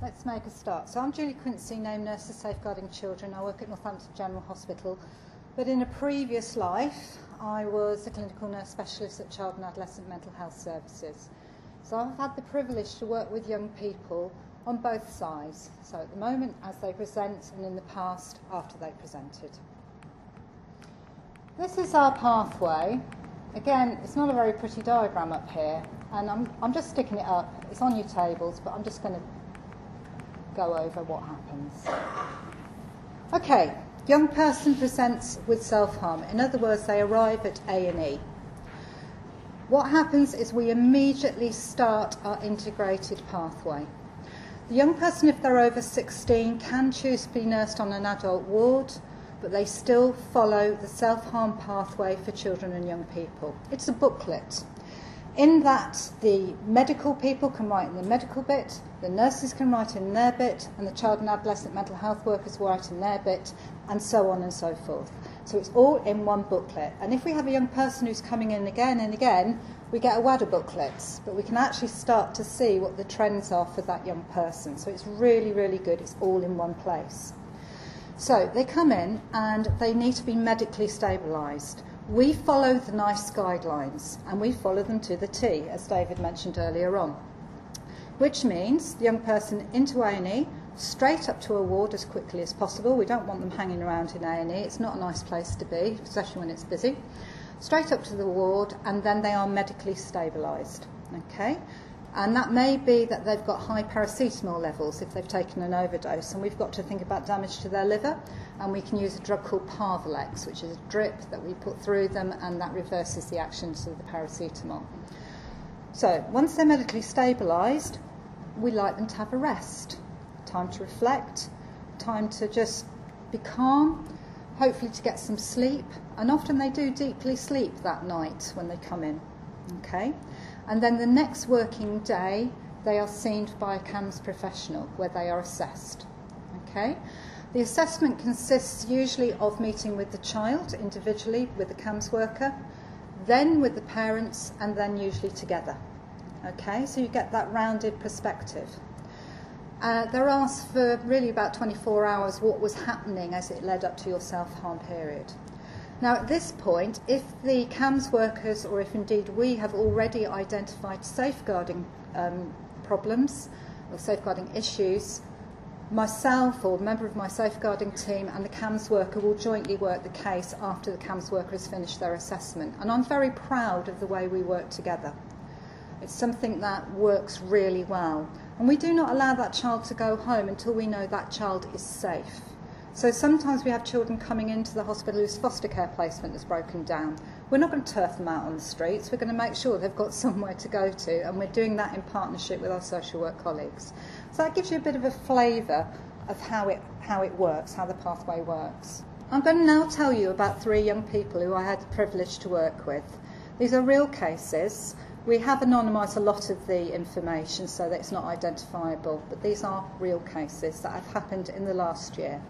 Let's make a start. So I'm Julie Quincy, named Nurse of Safeguarding Children. I work at Northampton General Hospital. But in a previous life, I was a clinical nurse specialist at Child and Adolescent Mental Health Services. So I've had the privilege to work with young people on both sides. So at the moment, as they present, and in the past, after they presented. This is our pathway. Again, it's not a very pretty diagram up here, and I'm just sticking it up. It's on your tables, but I'm just going to go over what happens. Okay, young person presents with self-harm. In other words, they arrive at A&E. What happens is we immediately start our integrated pathway. The young person, if they're over 16, can choose to be nursed on an adult ward, but they still follow the self-harm pathway for children and young people. It's a booklet. In that, the medical people can write in the medical bit, the nurses can write in their bit, and the child and adolescent mental health workers write in their bit, and so on and so forth. So it's all in one booklet. And if we have a young person who's coming in again and again, we get a wad of booklets, but we can actually start to see what the trends are for that young person. So it's really, really good. It's all in one place. So they come in and they need to be medically stabilised. We follow the NICE guidelines, and we follow them to the T, as David mentioned earlier on, which means the young person into A&E, straight up to a ward as quickly as possible. We don't want them hanging around in A&E. It's not a nice place to be, especially when it's busy. Straight up to the ward, and then they are medically stabilised. Okay? And that may be that they've got high paracetamol levels if they've taken an overdose, and we've got to think about damage to their liver, and we can use a drug called Parvolex, which is a drip that we put through them, and that reverses the actions of the paracetamol. So once they're medically stabilised, we like them to have a rest, time to reflect, time to just be calm, hopefully to get some sleep, and often they do deeply sleep that night when they come in. Okay? And then the next working day, they are seen by a CAMHS professional where they are assessed. Okay? The assessment consists usually of meeting with the child individually, with the CAMHS worker, then with the parents, and then usually together. Okay? So you get that rounded perspective. They're asked for really about 24 hours what was happening as it led up to your self-harm period. Now at this point, if the CAMHS workers, or if indeed we have already identified safeguarding problems or safeguarding issues, myself or a member of my safeguarding team and the CAMHS worker will jointly work the case after the CAMHS worker has finished their assessment. And I'm very proud of the way we work together. It's something that works really well. And we do not allow that child to go home until we know that child is safe. So sometimes we have children coming into the hospital whose foster care placement has broken down. We're not going to turf them out on the streets. We're going to make sure they've got somewhere to go to, and we're doing that in partnership with our social work colleagues. So that gives you a bit of a flavour of how it works, how the pathway works. I'm going to now tell you about 3 young people who I had the privilege to work with. These are real cases. We have anonymised a lot of the information so that it's not identifiable, but these are real cases that have happened in the last year.